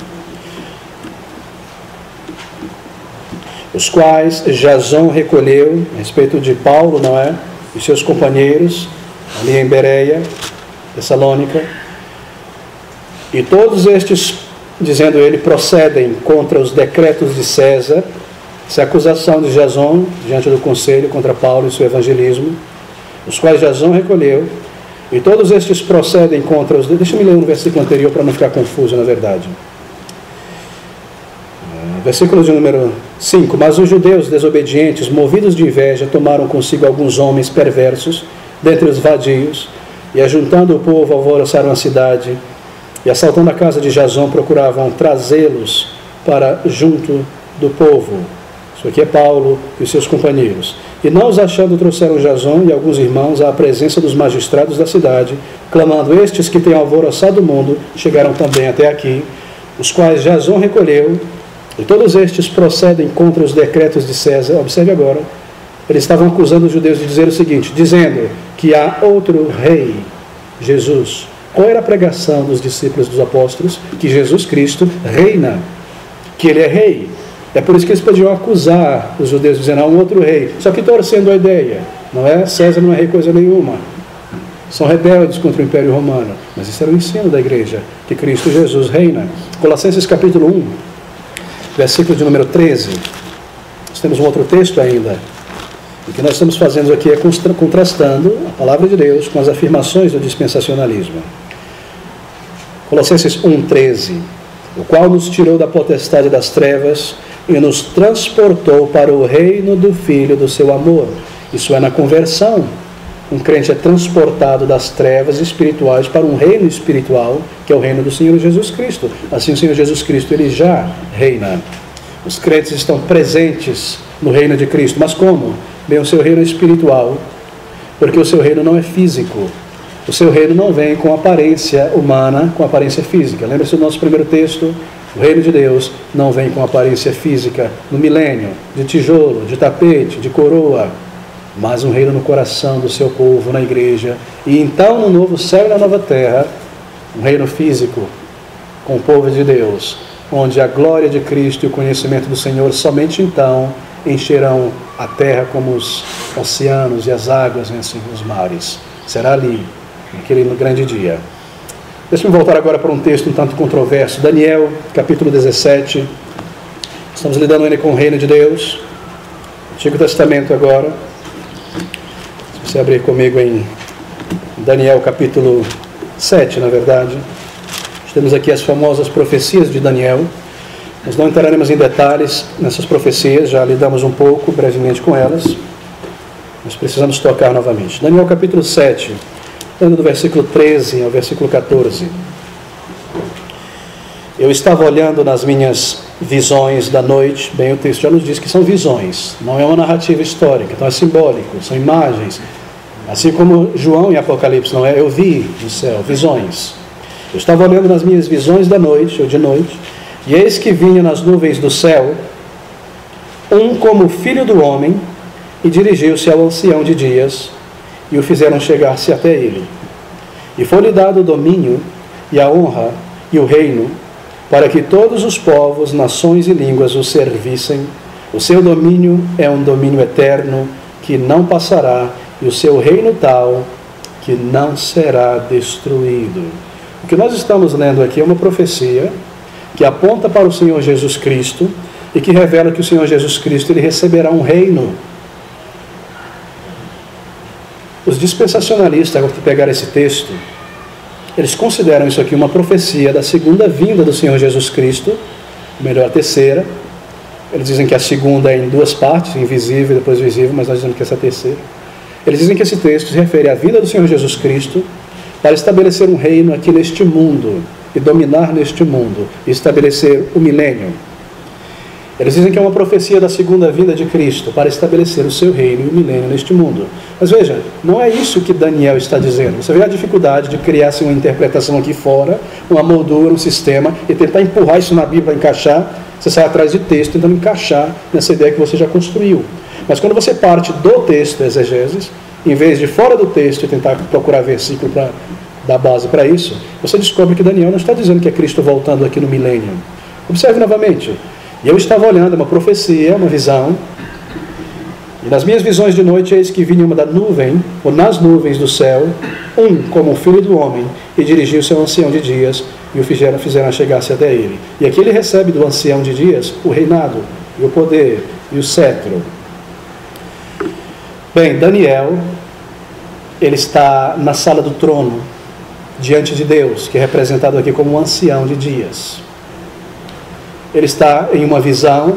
A: Os quais Jasão recolheu, a respeito de Paulo, não é? E seus companheiros, ali em Bereia, Tessalônica. E todos estes, dizendo ele, procedem contra os decretos de César. Essa é a acusação de Jasão diante do conselho contra Paulo e seu evangelismo, os quais Jasão recolheu. E todos estes procedem contra os... Deixa eu me ler um versículo anterior para não ficar confuso, na verdade. Versículo de número 5. Mas os judeus desobedientes, movidos de inveja, tomaram consigo alguns homens perversos, dentre os vadios, e ajuntando o povo, alvoroçaram a cidade, e assaltando a casa de Jasão, procuravam trazê-los para junto do povo. Isso aqui é Paulo e os seus companheiros. E não os achando, trouxeram Jasão e alguns irmãos à presença dos magistrados da cidade, clamando: estes que têm alvoroçado o mundo chegaram também até aqui, os quais Jasão recolheu. E todos estes procedem contra os decretos de César. Observe agora, eles estavam acusando os judeus de dizer o seguinte, dizendo que há outro rei, Jesus. Qual era a pregação dos discípulos dos apóstolos? Que Jesus Cristo reina, que ele é rei. É por isso que eles podiam acusar os judeus, dizendo: há um outro rei. Só que torcendo a ideia, não é? César não é rei coisa nenhuma. São rebeldes contra o Império Romano. Mas isso era o ensino da igreja, que Cristo Jesus reina. Colossenses capítulo 1, versículo de número 13. Nós temos um outro texto ainda. O que nós estamos fazendo aqui é contrastando a palavra de Deus com as afirmações do dispensacionalismo. Colossenses 1,13. O qual nos tirou da potestade das trevas e nos transportou para o reino do Filho do seu amor. Isso é na conversão. Um crente é transportado das trevas espirituais para um reino espiritual, que é o reino do Senhor Jesus Cristo. Assim o Senhor Jesus Cristo, ele já reina. Os crentes estão presentes no reino de Cristo. Mas como? Bem, o seu reino é espiritual, porque o seu reino não é físico. O seu reino não vem com aparência humana, com aparência física. Lembra-se do nosso primeiro texto? O reino de Deus não vem com aparência física no milênio, de tijolo, de tapete, de coroa, mas um reino no coração do seu povo, na igreja. E então no novo céu e na nova terra, um reino físico com o povo de Deus, onde a glória de Cristo e o conhecimento do Senhor somente então encherão a terra como os oceanos e as águas vencem os mares. Será ali, naquele grande dia. Deixa-me voltar agora para um texto um tanto controverso. Daniel, capítulo 17. Estamos lidando ainda com o reino de Deus. Antigo Testamento agora. Se você abrir comigo em Daniel, capítulo 7, na verdade. Temos aqui as famosas profecias de Daniel. Nós não entraremos em detalhes nessas profecias, já lidamos um pouco, brevemente, com elas. Nós precisamos tocar novamente. Daniel, capítulo 7. Lendo do versículo 13 ao versículo 14. Eu estava olhando nas minhas visões da noite. Bem, o texto já nos diz que são visões, não é uma narrativa histórica, então é simbólico, são imagens. Assim como João em Apocalipse, não é? Eu vi no céu, visões. Eu estava olhando nas minhas visões da noite, ou de noite, e eis que vinha nas nuvens do céu um como filho do homem, e dirigiu-se ao ancião de dias, e o fizeram chegar-se até ele. E foi-lhe dado o domínio, e a honra, e o reino, para que todos os povos, nações e línguas o servissem. O seu domínio é um domínio eterno, que não passará, e o seu reino tal, que não será destruído. O que nós estamos lendo aqui é uma profecia, que aponta para o Senhor Jesus Cristo, e que revela que o Senhor Jesus Cristo ele receberá um reino. Os dispensacionalistas, ao pegar esse texto, eles consideram isso aqui uma profecia da segunda vinda do Senhor Jesus Cristo, ou melhor, a terceira. Eles dizem que a segunda é em duas partes, invisível e depois visível, mas nós dizemos que essa é a terceira. Eles dizem que esse texto se refere à vinda do Senhor Jesus Cristo para estabelecer um reino aqui neste mundo e dominar neste mundo e estabelecer o milênio. Eles dizem que é uma profecia da segunda vinda de Cristo para estabelecer o seu reino e o milênio neste mundo. Mas veja, não é isso que Daniel está dizendo. Você vê a dificuldade de criar-se uma interpretação aqui fora, uma moldura, um sistema, e tentar empurrar isso na Bíblia para encaixar. Você sai atrás de texto tentando encaixar nessa ideia que você já construiu. Mas quando você parte do texto, exegeses, em vez de fora do texto e tentar procurar versículo para dar base para isso, você descobre que Daniel não está dizendo que é Cristo voltando aqui no milênio. Observe novamente. E eu estava olhando uma profecia, uma visão, e nas minhas visões de noite, eis que vinha uma da nuvem, ou nas nuvens do céu, como o filho do homem, e dirigiu-se ao ancião de dias, e o fizeram chegar-se até ele. E aqui ele recebe do ancião de dias o reinado, e o poder, e o cetro. Bem, Daniel, ele está na sala do trono, diante de Deus, que é representado aqui como um ancião de dias. Ele está em uma visão,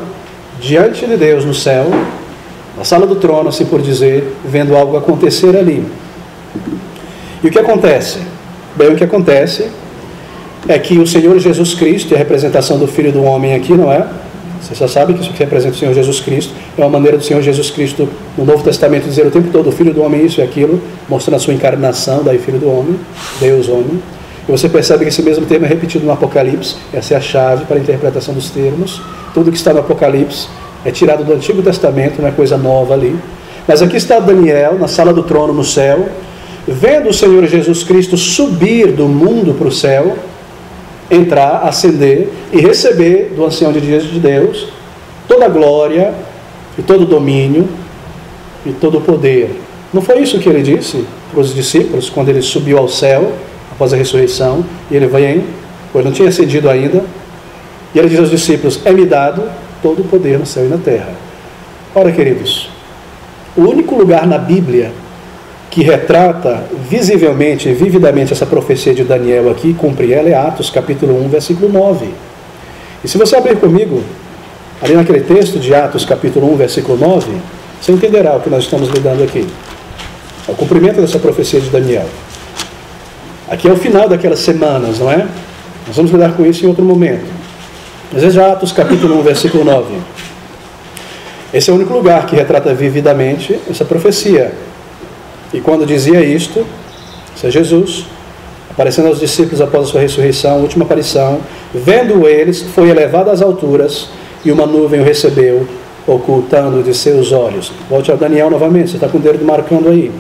A: diante de Deus no céu, na sala do trono, assim por dizer, vendo algo acontecer ali. E o que acontece? Bem, o que acontece é que o Senhor Jesus Cristo, e a representação do Filho do Homem aqui, não é? Você já sabe que isso que representa o Senhor Jesus Cristo, é uma maneira do Senhor Jesus Cristo, no Novo Testamento, dizer o tempo todo, o Filho do Homem isso e aquilo, mostrando a sua encarnação, daí Filho do Homem, Deus Homem. E você percebe que esse mesmo termo é repetido no Apocalipse, essa é a chave para a interpretação dos termos. Tudo que está no Apocalipse é tirado do Antigo Testamento, não é coisa nova ali. Mas aqui está Daniel, na sala do trono no céu, vendo o Senhor Jesus Cristo subir do mundo para o céu, entrar, ascender e receber do ancião de dias de Deus toda a glória e todo o domínio e todo o poder. Não foi isso que ele disse para os discípulos quando ele subiu ao céu após a ressurreição, e ele vem, pois não tinha ascendido ainda, e ele diz aos discípulos, é-me dado todo o poder no céu e na terra. Ora, queridos, o único lugar na Bíblia que retrata visivelmente e vividamente essa profecia de Daniel aqui, cumpre ela, é Atos capítulo 1, versículo 9. E se você abrir comigo, ali naquele texto de Atos capítulo 1, versículo 9, você entenderá o que nós estamos lidando aqui. É o cumprimento dessa profecia de Daniel. Aqui é o final daquelas semanas, não é? Nós vamos lidar com isso em outro momento. Mas veja Atos capítulo 1, versículo 9. Esse é o único lugar que retrata vividamente essa profecia. E quando dizia isto, isso é Jesus, aparecendo aos discípulos após a sua ressurreição, última aparição, vendo eles, foi elevado às alturas, e uma nuvem o recebeu, ocultando de seus olhos. Volte a Daniel novamente, você está com o dedo marcando aí.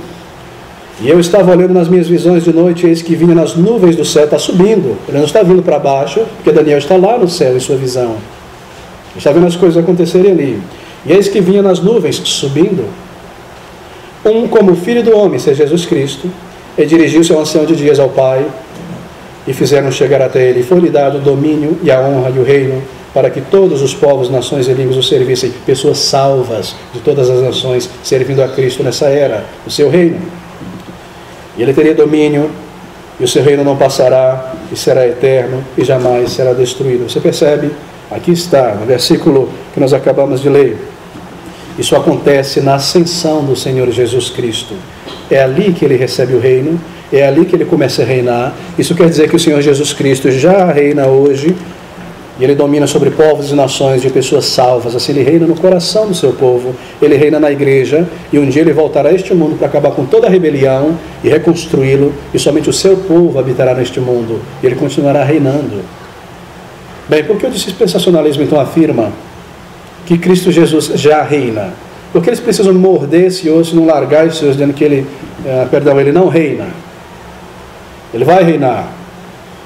A: E eu estava olhando nas minhas visões de noite, e eis que vinha nas nuvens do céu, está subindo, ele não está vindo para baixo, porque Daniel está lá no céu em sua visão. Ele está vendo as coisas acontecerem ali. E eis que vinha nas nuvens, subindo, como o Filho do Homem, seja Jesus Cristo, e dirigiu-se ao ancião de dias ao Pai, e fizeram chegar até ele, e foi-lhe dado o domínio e a honra e o reino, para que todos os povos, nações e línguas o servissem, pessoas salvas de todas as nações, servindo a Cristo nessa era, o seu reino. E ele teria domínio, e o seu reino não passará, e será eterno, e jamais será destruído. Você percebe? Aqui está, no versículo que nós acabamos de ler. Isso acontece na ascensão do Senhor Jesus Cristo. É ali que ele recebe o reino, é ali que ele começa a reinar. Isso quer dizer que o Senhor Jesus Cristo já reina hoje, e ele domina sobre povos e nações de pessoas salvas. Assim, ele reina no coração do seu povo, ele reina na igreja, e um dia ele voltará a este mundo para acabar com toda a rebelião e reconstruí-lo, e somente o seu povo habitará neste mundo, e ele continuará reinando. Bem, por que o dispensacionalismo então afirma que Cristo Jesus já reina? Porque eles precisam morder esse osso e não largar esse osso, dizendo que ele não reina. Ele vai reinar.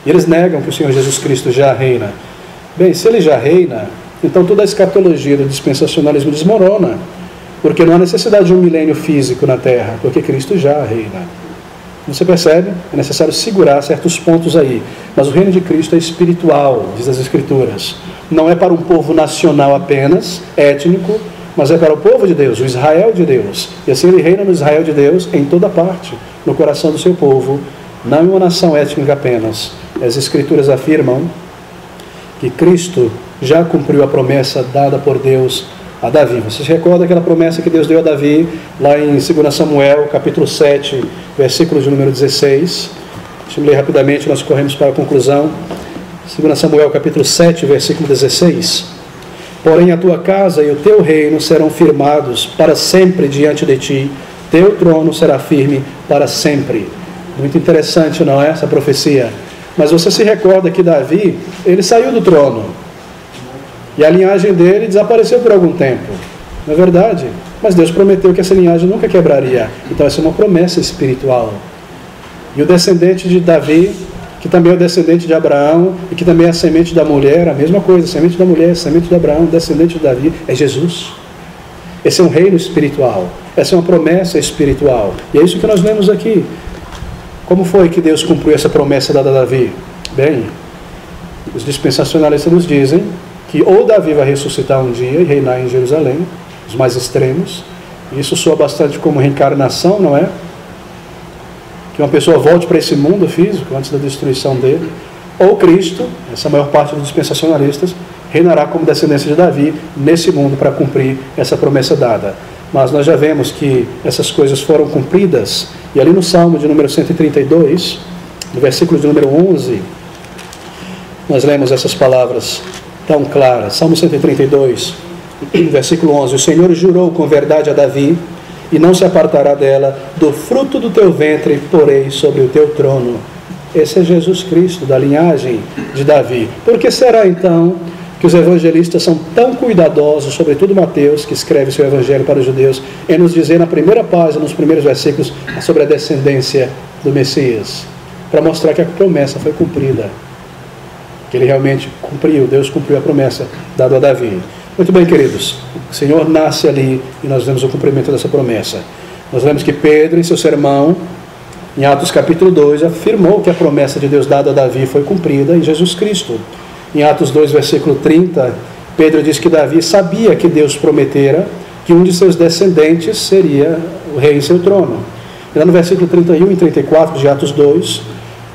A: E eles negam que o Senhor Jesus Cristo já reina. Bem, se ele já reina, então toda a escatologia do dispensacionalismo desmorona, porque não há necessidade de um milênio físico na Terra, porque Cristo já reina. Você percebe? É necessário segurar certos pontos aí. Mas o reino de Cristo é espiritual, diz as Escrituras. Não é para um povo nacional apenas, étnico, mas é para o povo de Deus, o Israel de Deus. E assim ele reina no Israel de Deus em toda parte, no coração do seu povo, não em uma nação étnica apenas. As Escrituras afirmam que Cristo já cumpriu a promessa dada por Deus a Davi. Você se recorda aquela promessa que Deus deu a Davi lá em 2 Samuel, capítulo 7, versículo de número 16. Deixa eu ler rapidamente, nós corremos para a conclusão. 2 Samuel, capítulo 7, versículo 16. Porém a tua casa e o teu reino serão firmados para sempre diante de ti, teu trono será firme para sempre. Muito interessante, não é, essa profecia? Mas você se recorda que Davi, ele saiu do trono, e a linhagem dele desapareceu por algum tempo, não é verdade? Mas Deus prometeu que essa linhagem nunca quebraria. Então essa é uma promessa espiritual. E o descendente de Davi, que também é o descendente de Abraão, e que também é a semente da mulher, a mesma coisa, semente da mulher, semente de Abraão, descendente de Davi, é Jesus. Esse é um reino espiritual, essa é uma promessa espiritual. E é isso que nós lemos aqui. Como foi que Deus cumpriu essa promessa dada a Davi? Bem, os dispensacionalistas nos dizem que ou Davi vai ressuscitar um dia e reinar em Jerusalém, os mais extremos. Isso soa bastante como reencarnação, não é? Que uma pessoa volte para esse mundo físico antes da destruição dele. Ou Cristo, essa é a maior parte dos dispensacionalistas, reinará como descendência de Davi nesse mundo para cumprir essa promessa dada. Mas nós já vemos que essas coisas foram cumpridas. E ali no Salmo de número 132, no versículo de número 11, nós lemos essas palavras tão claras. Salmo 132, versículo 11. O Senhor jurou com verdade a Davi, e não se apartará dela, do fruto do teu ventre porei sobre o teu trono. Esse é Jesus Cristo, da linhagem de Davi. Por que será então que os evangelistas são tão cuidadosos, sobretudo Mateus, que escreve seu evangelho para os judeus, em nos dizer na primeira página, nos primeiros versículos, sobre a descendência do Messias? Para mostrar que a promessa foi cumprida, que ele realmente cumpriu, Deus cumpriu a promessa dada a Davi. Muito bem, queridos, o Senhor nasce ali e nós vemos o cumprimento dessa promessa. Nós vemos que Pedro, em seu sermão, em Atos capítulo 2, afirmou que a promessa de Deus dada a Davi foi cumprida em Jesus Cristo. Em Atos 2, versículo 30, Pedro diz que Davi sabia que Deus prometera que um de seus descendentes seria o rei em seu trono. E lá no versículo 31 e 34 de Atos 2,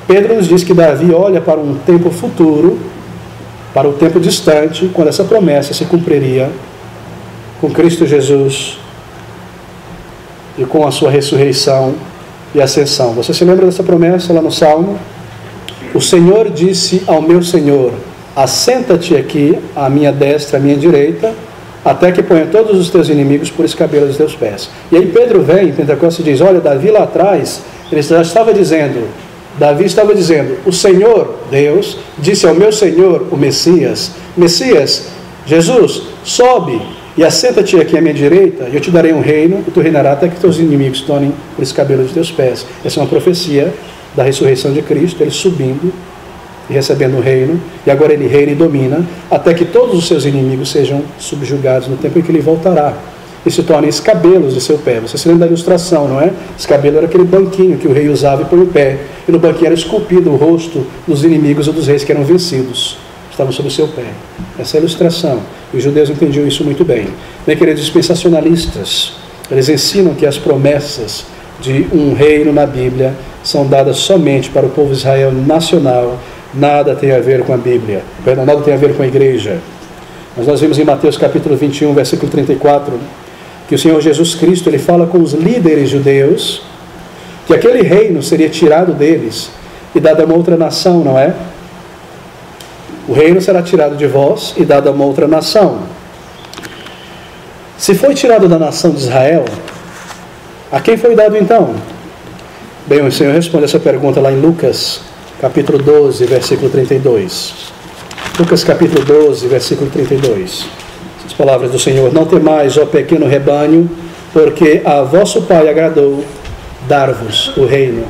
A: Pedro nos diz que Davi olha para um tempo futuro, para o tempo distante, quando essa promessa se cumpriria com Cristo Jesus e com a sua ressurreição e ascensão. Você se lembra dessa promessa lá no Salmo? O Senhor disse ao meu Senhor: assenta-te aqui à minha destra, à minha direita, até que ponha todos os teus inimigos por escabelo dos teus pés. E aí Pedro vem em Pentecostes e diz: olha, Davi lá atrás, ele já estava dizendo, Davi estava dizendo, o Senhor, Deus, disse ao meu Senhor, o Messias, Jesus, sobe e assenta-te aqui à minha direita, e eu te darei um reino, e tu reinarás até que teus inimigos tornem por escabelo dos teus pés. Essa é uma profecia da ressurreição de Cristo, ele subindo e recebendo o reino, e agora ele reina e domina, até que todos os seus inimigos sejam subjugados no tempo em que ele voltará, e se tornem escabelos de seu pé. Você se lembra da ilustração, não é? Escabelo era aquele banquinho que o rei usava e põe o pé, e no banquinho era esculpido o rosto dos inimigos ou dos reis que eram vencidos, estavam sob o seu pé. Essa é a ilustração, e os judeus entendiam isso muito bem. Bem, queridos dispensacionalistas, eles ensinam que as promessas de um reino na Bíblia são dadas somente para o povo de Israel nacional, nada tem a ver com a Bíblia, nada tem a ver com a igreja. Mas nós vimos em Mateus capítulo 21, versículo 34, que o Senhor Jesus Cristo, ele fala com os líderes judeus, que aquele reino seria tirado deles e dado a uma outra nação, não é? O reino será tirado de vós e dado a uma outra nação. Se foi tirado da nação de Israel, a quem foi dado então? Bem, o Senhor responde essa pergunta lá em Lucas capítulo 12, versículo 32. Lucas capítulo 12, versículo 32. As palavras do Senhor: não temais, ó pequeno rebanho, porque a vosso Pai agradou dar-vos o reino.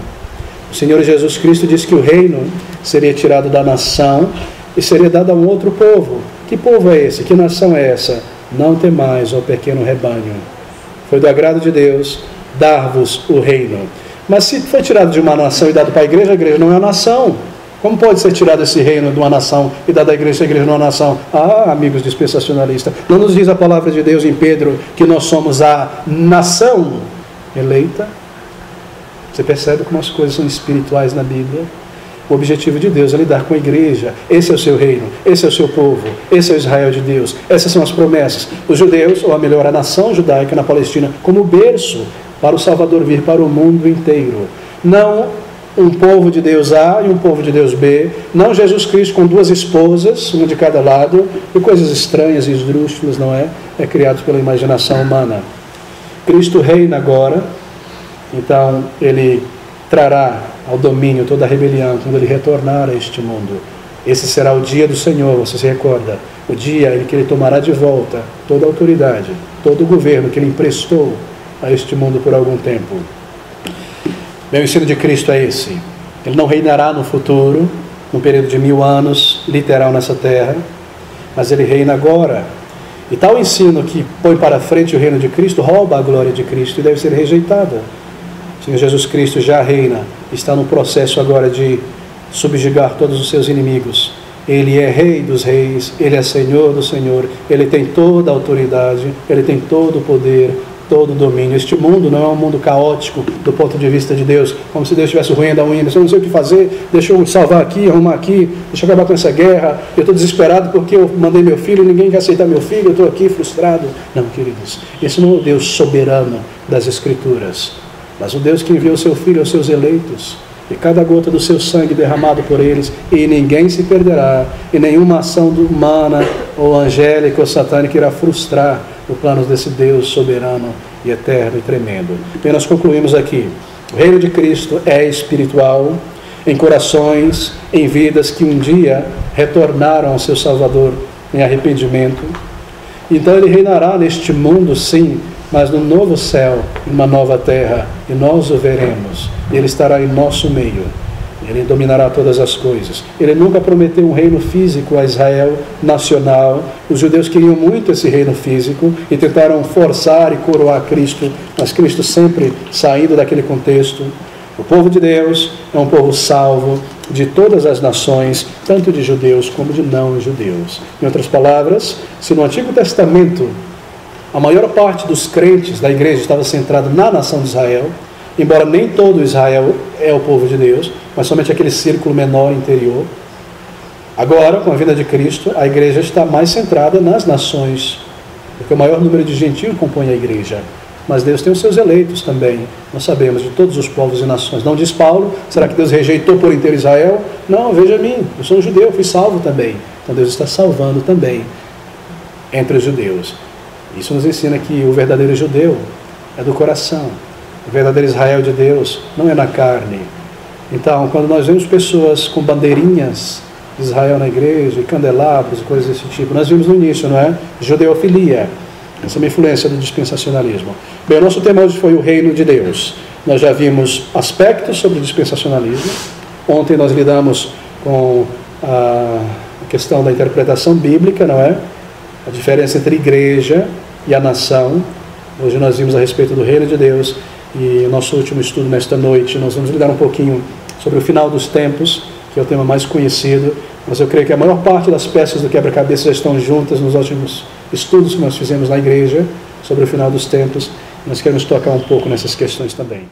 A: O Senhor Jesus Cristo disse que o reino seria tirado da nação e seria dado a um outro povo. Que povo é esse? Que nação é essa? Não temais, ó pequeno rebanho. Foi do agrado de Deus dar-vos o reino. Mas se foi tirado de uma nação e dado para a igreja não é uma nação. Como pode ser tirado esse reino de uma nação e dado à igreja não é uma nação? Ah, amigos dispensacionalistas, não nos diz a palavra de Deus em Pedro que nós somos a nação eleita? Você percebe como as coisas são espirituais na Bíblia? O objetivo de Deus é lidar com a igreja. Esse é o seu reino, esse é o seu povo, esse é o Israel de Deus. Essas são as promessas. Os judeus, ou melhor, a nação judaica na Palestina, como berço para o Salvador vir para o mundo inteiro. Não um povo de Deus A e um povo de Deus B. Não Jesus Cristo com duas esposas, uma de cada lado, e coisas estranhas e esdrúxulas, não é? É criado pela imaginação humana. Cristo reina agora, então ele trará ao domínio toda a rebelião quando ele retornar a este mundo. Esse será o dia do Senhor, você se recorda? O dia em que ele tomará de volta toda a autoridade, todo o governo que ele emprestou a este mundo por algum tempo. Bem, o ensino de Cristo é esse. Ele não reinará no futuro, num período de 1000 anos, literal nessa terra, mas ele reina agora. E tal ensino que põe para frente o reino de Cristo rouba a glória de Cristo e deve ser rejeitado. O Senhor Jesus Cristo já reina, está no processo agora de subjugar todos os seus inimigos. Ele é Rei dos reis, Ele é Senhor do Senhor, Ele tem toda a autoridade, Ele tem todo o poder, todo o domínio. Este mundo não é um mundo caótico do ponto de vista de Deus, como se Deus estivesse roendo a unha. Eu não sei o que fazer, deixa eu salvar aqui, arrumar aqui, deixa eu acabar com essa guerra, eu estou desesperado porque eu mandei meu filho, ninguém quer aceitar meu filho, eu estou aqui frustrado. Não, queridos, esse não é o Deus soberano das Escrituras, mas o Deus que enviou seu Filho aos seus eleitos, e cada gota do seu sangue derramado por eles, e ninguém se perderá, e nenhuma ação humana, ou angélica, ou satânica irá frustrar o plano desse Deus soberano e eterno e tremendo. E nós concluímos aqui, o reino de Cristo é espiritual, em corações, em vidas que um dia retornaram ao seu Salvador em arrependimento. Então ele reinará neste mundo, sim, mas no novo céu, numa nova terra, e nós o veremos. Ele estará em nosso meio. Ele dominará todas as coisas. Ele nunca prometeu um reino físico a Israel nacional. Os judeus queriam muito esse reino físico e tentaram forçar e coroar Cristo, mas Cristo sempre saindo daquele contexto. O povo de Deus é um povo salvo de todas as nações, tanto de judeus como de não-judeus. Em outras palavras, se no Antigo Testamento a maior parte dos crentes da igreja estava centrada na nação de Israel, embora nem todo Israel é o povo de Deus, mas somente aquele círculo menor interior. Agora, com a vinda de Cristo, a igreja está mais centrada nas nações, porque o maior número de gentios compõe a igreja. Mas Deus tem os seus eleitos também, nós sabemos, de todos os povos e nações. Não diz Paulo, será que Deus rejeitou por inteiro Israel? Não, veja a mim, eu sou um judeu, fui salvo também. Então Deus está salvando também entre os judeus. Isso nos ensina que o verdadeiro judeu é do coração. O verdadeiro Israel de Deus não é na carne. Então, quando nós vemos pessoas com bandeirinhas de Israel na igreja, e candelabros e coisas desse tipo, nós vimos no início, não é? Judeofilia. Essa é uma influência do dispensacionalismo. Bem, o nosso tema hoje foi o reino de Deus. Nós já vimos aspectos sobre o dispensacionalismo. Ontem nós lidamos com a questão da interpretação bíblica, não é? A diferença entre igreja e a nação. Hoje nós vimos a respeito do reino de Deus, e o nosso último estudo nesta noite nós vamos lidar um pouquinho sobre o final dos tempos, que é o tema mais conhecido, mas eu creio que a maior parte das peças do quebra-cabeça já estão juntas nos últimos estudos que nós fizemos na igreja sobre o final dos tempos. Nós queremos tocar um pouco nessas questões também.